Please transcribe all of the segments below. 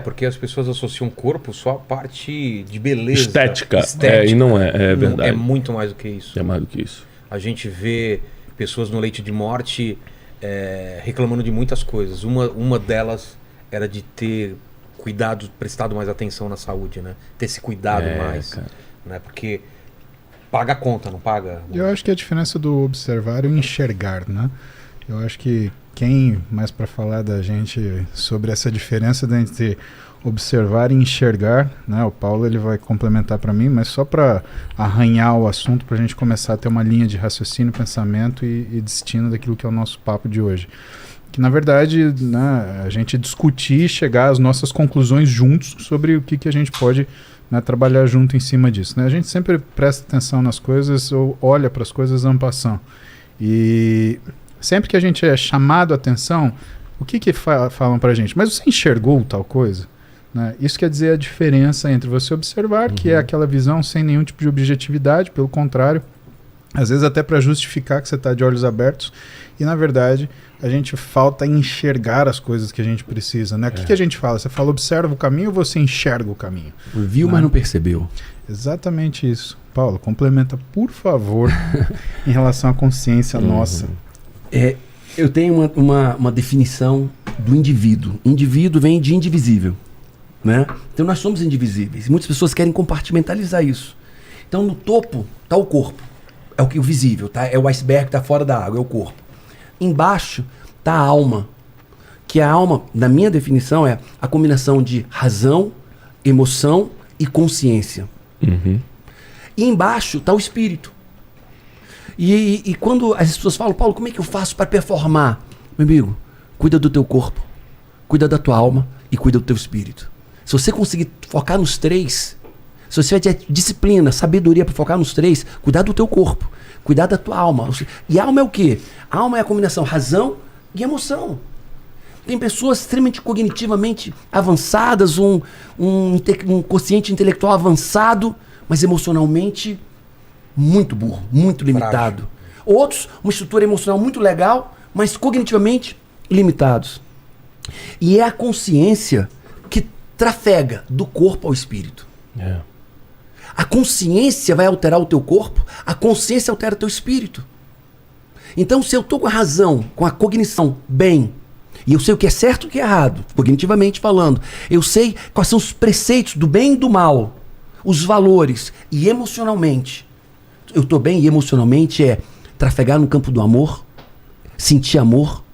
Porque as pessoas associam corpo só a parte de beleza. Estética. E não é verdade. É muito mais do que isso. É mais do que isso. A gente vê pessoas no leito de morte reclamando de muitas coisas. Uma delas era de ter prestado mais atenção na saúde, né? Ter se cuidado mais. Né? Porque paga a conta, não paga? Eu acho que a diferença do observar e o enxergar, né? Eu acho que quem mais para falar da gente sobre essa diferença entre observar e enxergar, né? O Paulo ele vai complementar para mim, mas só para arranhar o assunto, para a gente começar a ter uma linha de raciocínio, pensamento e destino daquilo que é o nosso papo de hoje. Que na verdade, né, a gente discutir e chegar às nossas conclusões juntos sobre o que a gente pode, né, trabalhar junto em cima disso. Né? A gente sempre presta atenção nas coisas ou olha para as coisas en passant. E sempre que a gente é chamado a atenção, o que falam para a gente? Mas você enxergou tal coisa? Né? Isso quer dizer a diferença entre você observar, que é aquela visão sem nenhum tipo de objetividade, pelo contrário, às vezes até para justificar que você está de olhos abertos, e na verdade a gente falta enxergar as coisas que a gente precisa. Né? O que a gente fala? Você fala observa o caminho ou você enxerga o caminho? Viu, mas não percebeu. Exatamente isso. Paulo, complementa, por favor, em relação à consciência nossa. Eu tenho uma definição do indivíduo. Indivíduo vem de indivisível. Né? Então nós somos indivisíveis. Muitas pessoas querem compartimentalizar isso. Então no topo está o corpo. É o visível, tá? É o iceberg que está fora da água, é o corpo. Embaixo está a alma. Que a alma, na minha definição, é a combinação de razão, emoção e consciência. E embaixo está o espírito. E quando as pessoas falam, Paulo, como é que eu faço para performar? Meu amigo, cuida do teu corpo, cuida da tua alma e cuida do teu espírito. Se você conseguir focar nos três, se você tiver disciplina, sabedoria para focar nos três, cuidar do teu corpo, cuidar da tua alma. E alma é o quê? A alma é a combinação razão e emoção. Tem pessoas extremamente cognitivamente avançadas, um consciente intelectual avançado, mas emocionalmente muito burro, muito limitado. Outros, uma estrutura emocional muito legal, mas cognitivamente limitados. E é a consciência que trafega do corpo ao espírito. A consciência vai alterar o teu corpo, a consciência altera o teu espírito. Então, se eu estou com a razão, com a cognição bem, e eu sei o que é certo e o que é errado, cognitivamente falando, eu sei quais são os preceitos do bem e do mal, os valores, e emocionalmente, eu estou bem e emocionalmente trafegar no campo do amor, sentir amor.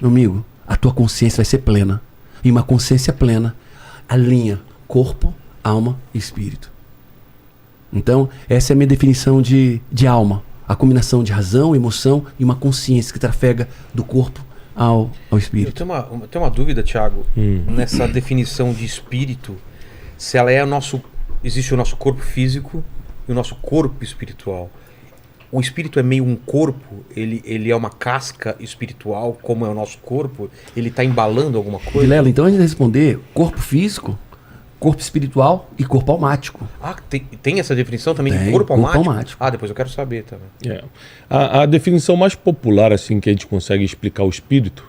Meu amigo, a tua consciência vai ser plena. E uma consciência plena alinha corpo, alma e espírito. Então, essa é a minha definição de alma. A combinação de razão, emoção e uma consciência que trafega do corpo ao espírito. Eu tenho uma dúvida, Thiago, nessa definição de espírito, se ela é existe o nosso corpo físico e o nosso corpo espiritual. O espírito é meio um corpo, ele é uma casca espiritual, como é o nosso corpo, ele está embalando alguma coisa? Vilela, então a gente vai responder corpo físico, corpo espiritual e corpo almático. Tem essa definição também de corpo almático? Depois eu quero saber também. A definição mais popular assim que a gente consegue explicar o espírito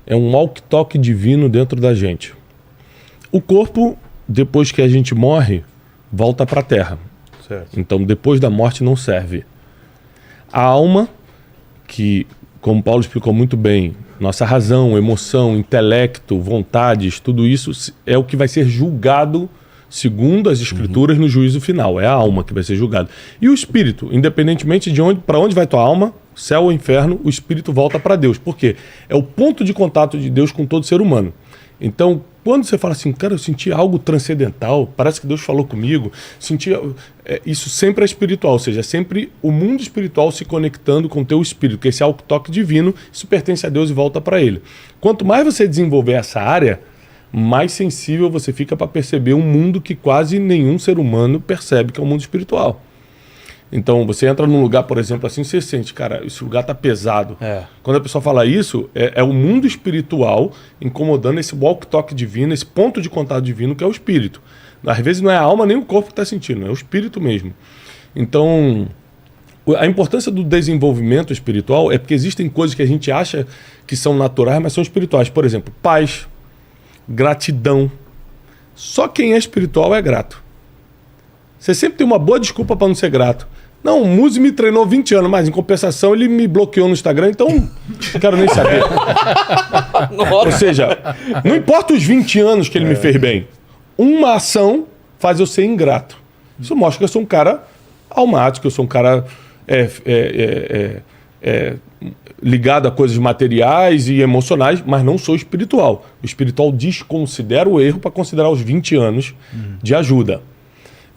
é um walk-talk divino dentro da gente. O corpo, depois que a gente morre, volta para a Terra. Certo. Então, depois da morte não serve. A alma, que, como Paulo explicou muito bem, nossa razão, emoção, intelecto, vontades, tudo isso é o que vai ser julgado segundo as escrituras no juízo final. É a alma que vai ser julgada. E o espírito, independentemente de para onde vai tua alma, céu ou inferno, o espírito volta para Deus. Por quê? É o ponto de contato de Deus com todo ser humano. Então, quando você fala assim, cara, eu senti algo transcendental, parece que Deus falou comigo, isso sempre é espiritual, ou seja, é sempre o mundo espiritual se conectando com o teu espírito, que esse toque divino, isso pertence a Deus e volta para Ele. Quanto mais você desenvolver essa área, mais sensível você fica para perceber um mundo que quase nenhum ser humano percebe, que é o mundo espiritual. Então, você entra num lugar, por exemplo, assim, você sente, cara, esse lugar tá pesado. Quando a pessoa fala isso, é o mundo espiritual incomodando esse walk-talk divino, esse ponto de contato divino que é o espírito. Às vezes não é a alma nem o corpo que está sentindo, é o espírito mesmo. Então, a importância do desenvolvimento espiritual é porque existem coisas que a gente acha que são naturais, mas são espirituais. Por exemplo, paz. gratidão. Só quem é espiritual é grato. Você sempre tem uma boa desculpa para não ser grato. Não, o Muzi me treinou 20 anos, mas em compensação ele me bloqueou no Instagram, então não quero nem saber. Ou seja, não importa os 20 anos que ele me fez bem, uma ação faz eu ser ingrato. Isso mostra que eu sou um cara almático, eu sou um cara ligado a coisas materiais e emocionais, mas não sou espiritual. O espiritual desconsidera o erro para considerar os 20 anos de ajuda.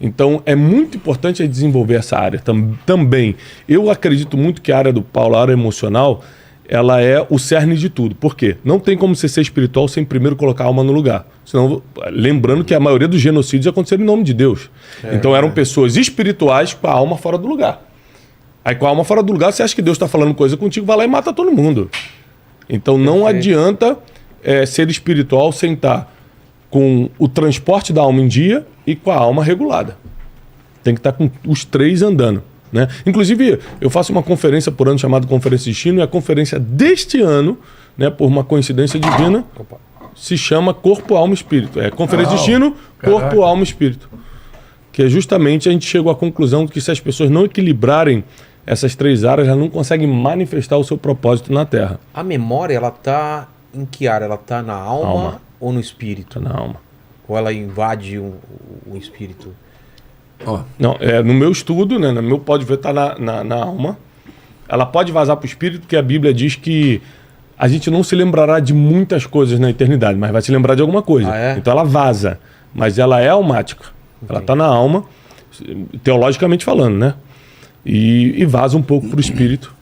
Então, é muito importante desenvolver essa área também. Eu acredito muito que a área do Paulo, a área emocional, ela é o cerne de tudo. Por quê? Não tem como você ser espiritual sem primeiro colocar a alma no lugar. Senão, lembrando que a maioria dos genocídios aconteceram em nome de Deus. Então, eram pessoas espirituais com a alma fora do lugar. Aí, com a alma fora do lugar, você acha que Deus está falando coisa contigo, vai lá e mata todo mundo. Então, não adianta ser espiritual sem estar com o transporte da alma em dia e com a alma regulada. Tem que estar com os três andando, né? Inclusive, eu faço uma conferência por ano chamada Conferência de Destino, e a conferência deste ano, né, por uma coincidência divina, se chama Corpo, Alma e Espírito. É Conferência de Destino, Corpo, Alma e Espírito. Que é justamente a gente chegou à conclusão de que se as pessoas não equilibrarem essas três áreas, elas não conseguem manifestar o seu propósito na Terra. A memória, ela tá em que área? Ela tá na alma. Ou no espírito? Na alma. Ou ela invade o espírito? Não, no meu estudo, né, no meu pode ver, tá na alma. Ela pode vazar para o espírito, porque a Bíblia diz que a gente não se lembrará de muitas coisas na eternidade, mas vai se lembrar de alguma coisa. Então ela vaza, mas ela é almática. Ela está na alma, teologicamente falando, né? E vaza um pouco para o espírito.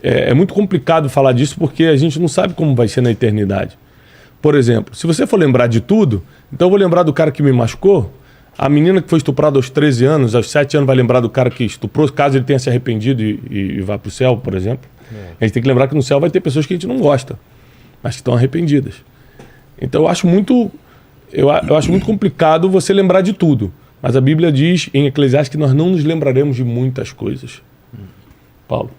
É muito complicado falar disso, porque a gente não sabe como vai ser na eternidade. Por exemplo, se você for lembrar de tudo, então eu vou lembrar do cara que me machucou, a menina que foi estuprada aos 13 anos, aos 7 anos vai lembrar do cara que estuprou, caso ele tenha se arrependido e vá para o céu, por exemplo. A gente tem que lembrar que no céu vai ter pessoas que a gente não gosta, mas que estão arrependidas. Então eu acho muito complicado você lembrar de tudo. Mas a Bíblia diz em Eclesiastes que nós não nos lembraremos de muitas coisas. Paulo.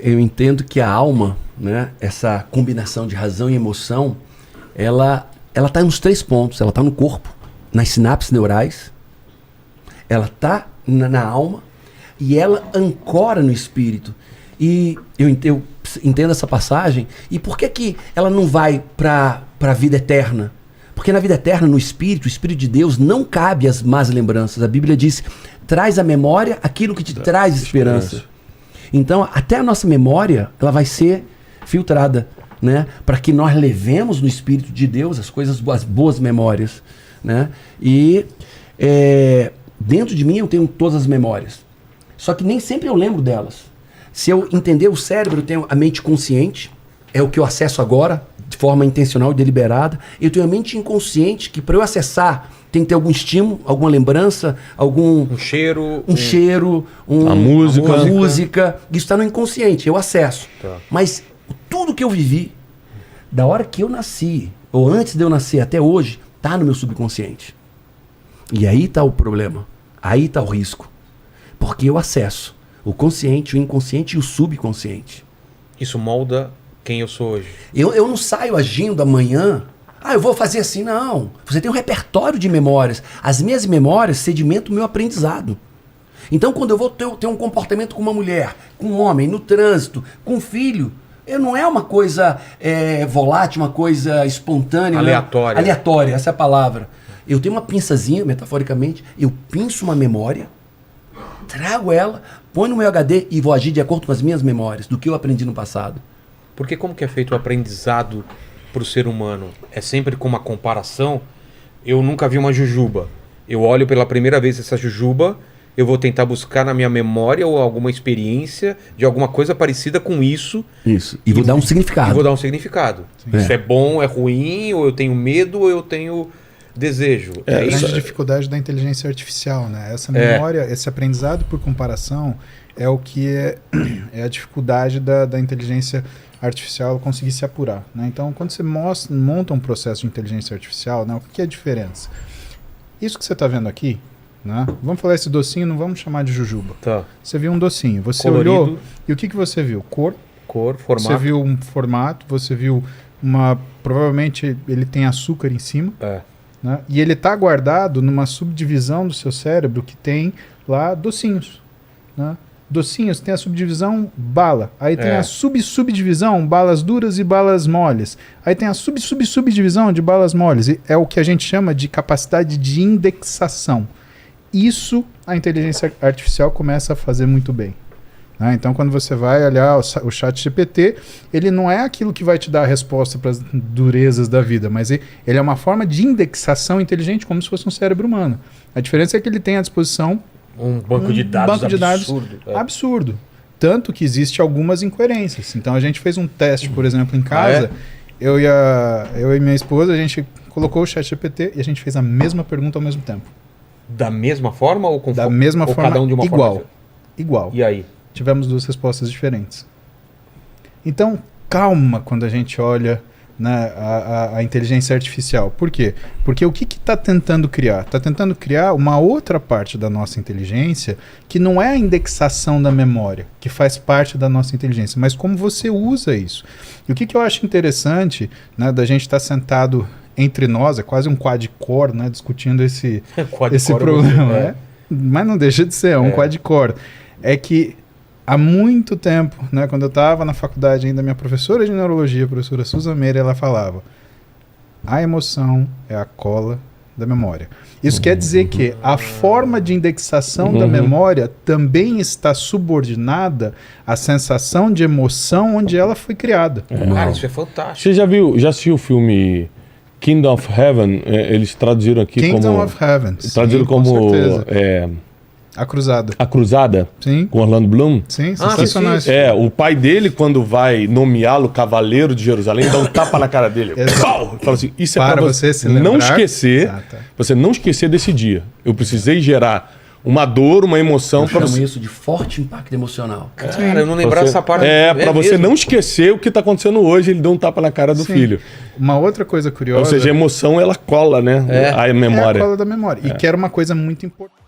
Eu entendo que a alma, né, essa combinação de razão e emoção, ela está nos 3 pontos. Ela está no corpo, nas sinapses neurais, ela está na alma e ela ancora no espírito. E eu entendo essa passagem. E por que ela não vai para a vida eterna? Porque na vida eterna, no espírito, o Espírito de Deus, não cabe as más lembranças. A Bíblia diz, traz à memória aquilo que te traz esperança. Então, até a nossa memória, ela vai ser filtrada, né? Para que nós levemos no Espírito de Deus as boas memórias, né? E dentro de mim eu tenho todas as memórias. Só que nem sempre eu lembro delas. Se eu entender o cérebro, eu tenho a mente consciente, é o que eu acesso agora, de forma intencional e deliberada. Eu tenho a mente inconsciente, que para eu acessar tem que ter algum estímulo, alguma lembrança, um cheiro, uma música. Isso está no inconsciente, eu acesso. Tá. Mas tudo que eu vivi, da hora que eu nasci, ou antes de eu nascer até hoje, está no meu subconsciente. E aí está o problema. Aí está o risco. Porque eu acesso o consciente, o inconsciente e o subconsciente. Isso molda quem eu sou hoje. Eu não saio agindo amanhã. Eu vou fazer assim, não. Você tem um repertório de memórias. As minhas memórias sedimentam o meu aprendizado. Então, quando eu vou ter um comportamento com uma mulher, com um homem, no trânsito, com um filho, não é uma coisa volátil, uma coisa espontânea. Aleatória. Né? Aleatória, essa é a palavra. Eu tenho uma pinçazinha, metaforicamente, eu pinço uma memória, trago ela, põe no meu HD e vou agir de acordo com as minhas memórias, do que eu aprendi no passado. Porque como que é feito o aprendizado para o ser humano? É sempre com uma comparação? Eu nunca vi uma jujuba. Eu olho pela primeira vez essa jujuba, eu vou tentar buscar na minha memória ou alguma experiência de alguma coisa parecida com isso. Isso. E vou dar um significado. E vou dar um significado. Isso é bom, é ruim, ou eu tenho medo, ou eu tenho desejo. A grande dificuldade da inteligência artificial, né? Essa memória, esse aprendizado por comparação é o que é a dificuldade da inteligência artificial conseguir se apurar, né? Então, quando você monta um processo de inteligência artificial, né, o que é a diferença? Isso que você está vendo aqui, né? Vamos falar esse docinho, não vamos chamar de jujuba. Tá. Você viu um docinho, você colorido. Olhou e o que você viu? Cor, Cor, formato. Você viu um formato, você viu uma... Provavelmente ele tem açúcar em cima. Né? E ele está guardado numa subdivisão do seu cérebro que tem lá docinhos. Né? Docinhos tem a subdivisão bala. Aí tem a subdivisão balas duras e balas moles. Aí tem a subdivisão de balas moles. E é o que a gente chama de capacidade de indexação. Isso a inteligência artificial começa a fazer muito bem. Né? Então, quando você vai olhar o chat GPT, ele não é aquilo que vai te dar a resposta para as durezas da vida, mas ele é uma forma de indexação inteligente, como se fosse um cérebro humano. A diferença é que ele tem à disposição um banco de dados absurdo. Tanto que existe algumas incoerências. Então, a gente fez um teste, por exemplo, em casa. Eu e minha esposa, a gente colocou o chat GPT e a gente fez a mesma pergunta ao mesmo tempo. Da mesma forma ou com Da mesma forma, cada um de uma forma? Igual. E aí? Tivemos 2 respostas diferentes. Então, calma quando a gente olha, né, a inteligência artificial. Por quê? Porque o que está tentando criar? Está tentando criar uma outra parte da nossa inteligência que não é a indexação da memória, que faz parte da nossa inteligência, mas como você usa isso. E o que eu acho interessante, né, da gente estar sentado entre nós, é quase um quad-core, né, discutindo esse problema. É. Mas não deixa de ser, um quad-core. É que há muito tempo, né, quando eu estava na faculdade ainda, minha professora de neurologia, a professora Susan Meire, ela falava: a emoção é a cola da memória. Isso quer dizer que a forma de indexação da memória também está subordinada à sensação de emoção onde ela foi criada. Cara, isso é fantástico. Você já assistiu o filme Kingdom of Heaven? Eles traduziram aqui Kingdom of Heaven. Traduziram como A Cruzada. A Cruzada, Sim. com Orlando Bloom. Sim, sensacionais. O pai dele, quando vai nomeá-lo cavaleiro de Jerusalém, dá um tapa na cara dele. Pau! Fala assim, isso é para você se não lembrar. esquecer, Exato. você não esquecer desse dia. Eu precisei gerar uma dor, uma emoção para você. isso de forte impacto emocional. Cara, eu não lembrava dessa parte. Para você não esquecer o que está acontecendo hoje, ele deu um tapa na cara do filho. Uma outra coisa curiosa... Ou seja, a emoção, ela cola, né? A memória. É a cola da memória. E que era uma coisa muito importante.